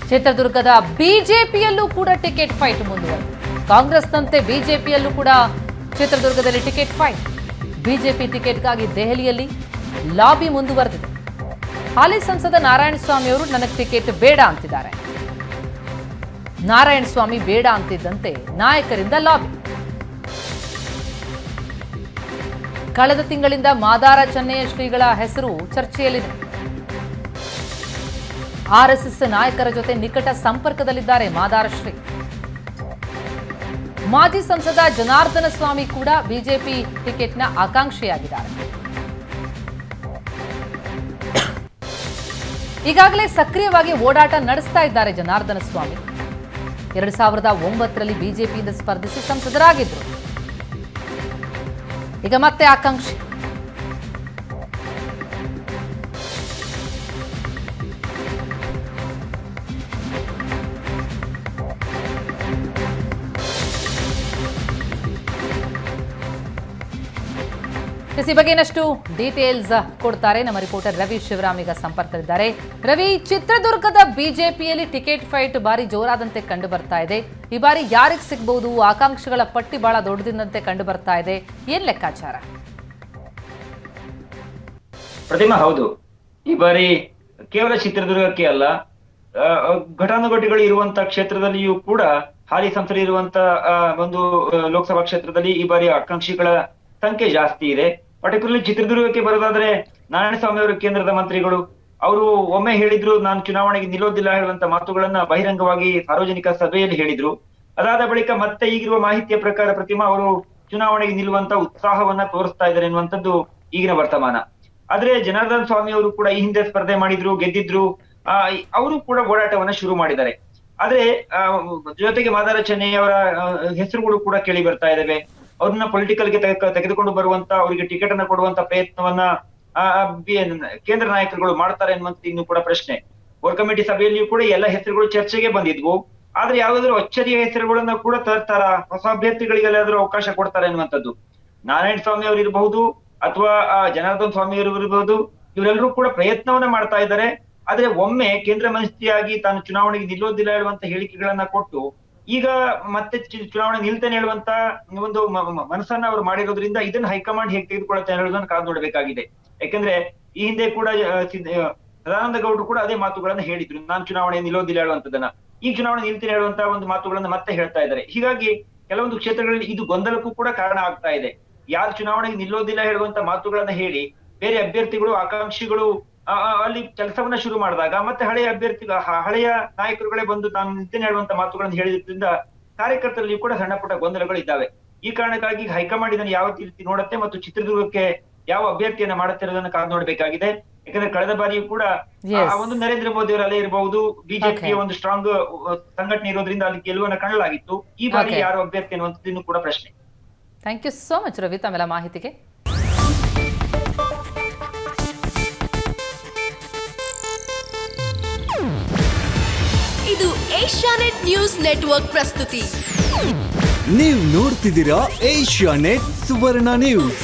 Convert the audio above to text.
ಚಿತ್ರದುರ್ಗದ ಬಿಜೆಪಿಯಲ್ಲೂ ಕೂಡ ticket fight ಮುಂದುವರೆದಿದೆ. ಕಾಂಗ್ರೆಸ್ನಂತೆ ಬಿಜೆಪಿಯಲ್ಲೂ ಕೂಡ ಚಿತ್ರದುರ್ಗದಲ್ಲಿ ಟಿಕೆಟ್ ಫೈಟ್. ಬಿಜೆಪಿ ಟಿಕೆಟ್ಗಾಗಿ ದೆಹಲಿಯಲ್ಲಿ ಲಾಬಿ ಮುಂದುವರೆದಿದೆ. ಹಾಲಿ ಸಂಸದ ನಾರಾಯಣಸ್ವಾಮಿ ಅವರು ನನಗೆ ಟಿಕೆಟ್ ಬೇಡ ಅಂತಿದ್ದಾರೆ. ನಾರಾಯಣಸ್ವಾಮಿ ಬೇಡ ಅಂತಿದ್ದಂತೆ ನಾಯಕರಿಂದ ಲಾಬಿ. ಕಳೆದ ತಿಂಗಳಿಂದ ಮಾದಾರ ಚೆನ್ನಯ್ಯ ಶ್ರೀಗಳ ಹೆಸರು ಚರ್ಚೆಯಲ್ಲಿದೆ. ಆರ್ಎಸ್ಎಸ್ ನಾಯಕರ ಜೊತೆ ನಿಕಟ ಸಂಪರ್ಕದಲ್ಲಿದ್ದಾರೆ ಮಾದಾರ ಶ್ರೀ. ಮಾಜಿ ಸಂಸದ ಜನಾರ್ದನ ಸ್ವಾಮಿ ಕೂಡ ಬಿಜೆಪಿ ಟಿಕೆಟ್ನ ಆಕಾಂಕ್ಷಿಯಾಗಿದ್ದಾರೆ. ಈಗಾಗಲೇ ಸಕ್ರಿಯವಾಗಿ ಓಡಾಟ ನಡೆಸ್ತಾ ಇದ್ದಾರೆ ಜನಾರ್ದನ ಸ್ವಾಮಿ. 2009ರಲ್ಲಿ ಬಿಜೆಪಿಯಿಂದ ಸ್ಪರ್ಧಿಸಿ ಸಂಸದರಾಗಿದ್ದರು. ಈಗ ಮತ್ತೆ ಆಕಾಂಕ್ಷಿ. ಈ ಬಗ್ಗೆ ಇನ್ನಷ್ಟು ಡೀಟೇಲ್ಸ್ ಕೊಡ್ತಾರೆ ನಮ್ಮ ರಿಪೋರ್ಟರ್ ರವಿ ಶಿವರಾಮ್ ಈಗ ಸಂಪರ್ಕದಲ್ಲಿದ್ದಾರೆ. ರವಿ, ಚಿತ್ರದುರ್ಗದ ಬಿಜೆಪಿಯಲ್ಲಿ ಟಿಕೆಟ್ ಫೈಟ್ ಬಾರಿ ಜೋರಾದಂತೆ ಕಂಡು ಬರ್ತಾ ಇದೆ. ಈ ಬಾರಿ ಯಾರಿಗೆ ಸಿಗಬಹುದು? ಆಕಾಂಕ್ಷಿಗಳ ಪಟ್ಟಿ ಬಹಳ ದೊಡ್ಡದಿನಂತೆ ಕಂಡು ಬರ್ತಾ ಇದೆ. ಏನ್ ಲೆಕ್ಕಾಚಾರ? ಪ್ರತಿಮಾ, ಹೌದು, ಈ ಬಾರಿ ಕೇವಲ ಚಿತ್ರದುರ್ಗಕ್ಕೆ ಅಲ್ಲ, ಘಟಾನುಘಟಿಗಳು ಇರುವಂತ ಕ್ಷೇತ್ರದಲ್ಲಿಯೂ ಕೂಡ ಹಾಲಿ ಸಂಸದರಿರುವಂತ ಒಂದು ಲೋಕಸಭಾ ಕ್ಷೇತ್ರದಲ್ಲಿ ಈ ಬಾರಿ ಆಕಾಂಕ್ಷಿಗಳ ಸಂಖ್ಯೆ ಜಾಸ್ತಿ ಇದೆ. ಪರ್ಟಿಕ್ಯುಲರ್ಲಿ ಚಿತ್ರದುರ್ಗಕ್ಕೆ ಬರೋದಾದ್ರೆ ನಾರಾಯಣಸ್ವಾಮಿ ಅವರು ಕೇಂದ್ರದ ಮಂತ್ರಿಗಳು, ಅವರು ಒಮ್ಮೆ ಹೇಳಿದ್ರು ನಾನು ಚುನಾವಣೆಗೆ ನಿಲ್ಲೋದಿಲ್ಲ ಹೇಳುವಂತ ಮಾತುಗಳನ್ನ ಬಹಿರಂಗವಾಗಿ ಸಾರ್ವಜನಿಕ ಸಭೆಯಲ್ಲಿ ಹೇಳಿದ್ರು. ಅದಾದ ಬಳಿಕ ಮತ್ತೆ ಈಗಿರುವ ಮಾಹಿತಿಯ ಪ್ರಕಾರ ಪ್ರತಿಮಾ ಅವರು ಚುನಾವಣೆಗೆ ನಿಲ್ಲುವಂತ ಉತ್ಸಾಹವನ್ನ ತೋರಿಸ್ತಾ ಇದ್ದಾರೆ ಎನ್ನುವಂಥದ್ದು ಈಗಿನ ವರ್ತಮಾನ. ಆದ್ರೆ ಜನಾರ್ದನ ಸ್ವಾಮಿ ಅವರು ಕೂಡ ಈ ಹಿಂದೆ ಸ್ಪರ್ಧೆ ಮಾಡಿದ್ರು, ಗೆದ್ದಿದ್ರು. ಅವರು ಕೂಡ ಓಡಾಟವನ್ನ ಶುರು ಮಾಡಿದ್ದಾರೆ. ಆದ್ರೆ ಜೊತೆಗೆ ಮಾದಾರ ಚೆನ್ನಯ್ಯ ಅವರ ಹೆಸರುಗಳು ಕೂಡ ಕೇಳಿ ಬರ್ತಾ ಇದ್ದಾವೆ. ಅವ್ರನ್ನ ಪೊಲಿಟಿಕಲ್ಗೆ ತೆಗೆದುಕೊಂಡು ಬರುವಂತ, ಅವರಿಗೆ ಟಿಕೆಟ್ ಅನ್ನ ಕೊಡುವಂತ ಪ್ರಯತ್ನವನ್ನ ಕೇಂದ್ರ ನಾಯಕರುಗಳು ಮಾಡ್ತಾರೆ ಅನ್ನುವಂತ ಇನ್ನು ಕೂಡ ಪ್ರಶ್ನೆ. ಕೋರ್ ಕಮಿಟಿ ಸಭೆಯಲ್ಲಿಯೂ ಕೂಡ ಎಲ್ಲ ಹೆಸರುಗಳು ಚರ್ಚೆಗೆ ಬಂದಿದ್ವು. ಆದ್ರೆ ಯಾವ್ದಾದ್ರು ಅಚ್ಚರಿಯ ಹೆಸರುಗಳನ್ನ ಕೂಡ ತರ್ತಾರ, ಹೊಸ ಅಭ್ಯರ್ಥಿಗಳಿಗೆಲ್ಲಾದ್ರೂ ಅವಕಾಶ ಕೊಡ್ತಾರೆ ಅನ್ನುವಂಥದ್ದು. ನಾರಾಯಣ ಸ್ವಾಮಿ ಅವರು ಇರಬಹುದು ಅಥವಾ ಜನಾರ್ದನ್ ಸ್ವಾಮಿ ಅವರು ಇರಬಹುದು, ಇವರೆಲ್ಲರೂ ಕೂಡ ಪ್ರಯತ್ನವನ್ನ ಮಾಡ್ತಾ ಇದ್ದಾರೆ. ಆದ್ರೆ ಒಮ್ಮೆ ಕೇಂದ್ರ ಮಂತ್ರಿಯಾಗಿ ತಾನು ಚುನಾವಣೆಗೆ ನಿಲ್ಲೋದಿಲ್ಲ ಹೇಳುವಂತ ಹೇಳಿಕೆಗಳನ್ನ ಕೊಟ್ಟು ಈಗ ಮತ್ತೆ ಚುನಾವಣೆ ನಿಲ್ತೇನೆ ಹೇಳುವಂತ ಒಂದು ಮನಸ್ಸನ್ನ ಅವರು ಮಾಡಿರೋದ್ರಿಂದ ಇದನ್ನ ಹೈಕಮಾಂಡ್ ಹೇಗೆ ತೆಗೆದುಕೊಳ್ಳುತ್ತೆ ಅನ್ನೋದನ್ನ ಕಾದು ನೋಡ್ಬೇಕಾಗಿದೆ. ಯಾಕಂದ್ರೆ ಈ ಹಿಂದೆ ಕೂಡ ಸದಾನಂದ ಗೌಡರು ಕೂಡ ಅದೇ ಮಾತುಗಳನ್ನ ಹೇಳಿದ್ರು, ನಾನ್ ಚುನಾವಣೆ ನಿಲ್ಲೋದಿಲ್ಲ ಹೇಳುವಂತದನ್ನ. ಈ ಚುನಾವಣೆ ನಿಲ್ತೇನೆ ಹೇಳುವಂತ ಒಂದು ಮಾತುಗಳನ್ನ ಮತ್ತೆ ಹೇಳ್ತಾ ಇದ್ದಾರೆ. ಹೀಗಾಗಿ ಕೆಲವೊಂದು ಕ್ಷೇತ್ರಗಳಲ್ಲಿ ಇದು ಗೊಂದಲಕ್ಕೂ ಕೂಡ ಕಾರಣ ಆಗ್ತಾ ಇದೆ. ಯಾರು ಚುನಾವಣೆಗೆ ನಿಲ್ಲೋದಿಲ್ಲ ಹೇಳುವಂತ ಮಾತುಗಳನ್ನ ಹೇಳಿ ಬೇರೆ ಅಭ್ಯರ್ಥಿಗಳು, ಆಕಾಂಕ್ಷಿಗಳು ಅಲ್ಲಿ ಕೆಲಸವನ್ನ ಶುರು ಮಾಡಿದಾಗ ಮತ್ತೆ ಹಳೆಯ ನಾಯಕರುಗಳೇ ಬಂದು ತಾನು ನಿಲ್ತೇನೆ ಹೇಳುವಂತ ಮಾತುಗಳನ್ನು ಹೇಳಿದ್ರಿಂದ ಕಾರ್ಯಕರ್ತರಲ್ಲಿ ಕೂಡ ಸಣ್ಣ ಪುಟ್ಟ ಗೊಂದಲಗಳು ಇದ್ದಾವೆ. ಈ ಕಾರಣಕ್ಕಾಗಿ ಹೈಕಮಾಂಡ್ ಇದನ್ನು ಯಾವ ರೀತಿ ನೋಡುತ್ತೆ ಮತ್ತು ಚಿತ್ರದುರ್ಗಕ್ಕೆ ಯಾವ ಅಭ್ಯರ್ಥಿಯನ್ನ ಮಾಡುತ್ತೆ ಇರೋದನ್ನ ಕಾದು ನೋಡ್ಬೇಕಾಗಿದೆ. ಯಾಕಂದ್ರೆ ಕಳೆದ ಬಾರಿಯೂ ಕೂಡ ಒಂದು ನರೇಂದ್ರ ಮೋದಿ ಅವರ ಅಲೆ ಇರಬಹುದು, ಬಿಜೆಪಿಯ ಒಂದು ಸ್ಟ್ರಾಂಗ್ ಸಂಘಟನೆ ಇರೋದ್ರಿಂದ ಅಲ್ಲಿ ಗೆಲುವನ್ನ ಕಾಣಲಾಗಿತ್ತು. ಈ ಬಾರಿ ಯಾರು ಅಭ್ಯರ್ಥಿ ಅನ್ನುವಂಥದ್ದು ಇನ್ನೂ ಕೂಡ ಪ್ರಶ್ನೆ. Thank you so much Ravi ತಮ್ಮೆಲ್ಲ ಮಾಹಿತಿಗೆ. ಇದು ಏಷ್ಯಾನೆಟ್ ನ್ಯೂಸ್ ನೆಟ್ವರ್ಕ್ ಪ್ರಸ್ತುತಿ. ನೀವು ನೋಡ್ತಿದ್ದೀರಾ ಏಷ್ಯಾನೆಟ್ ಸುವರ್ಣ ನ್ಯೂಸ್.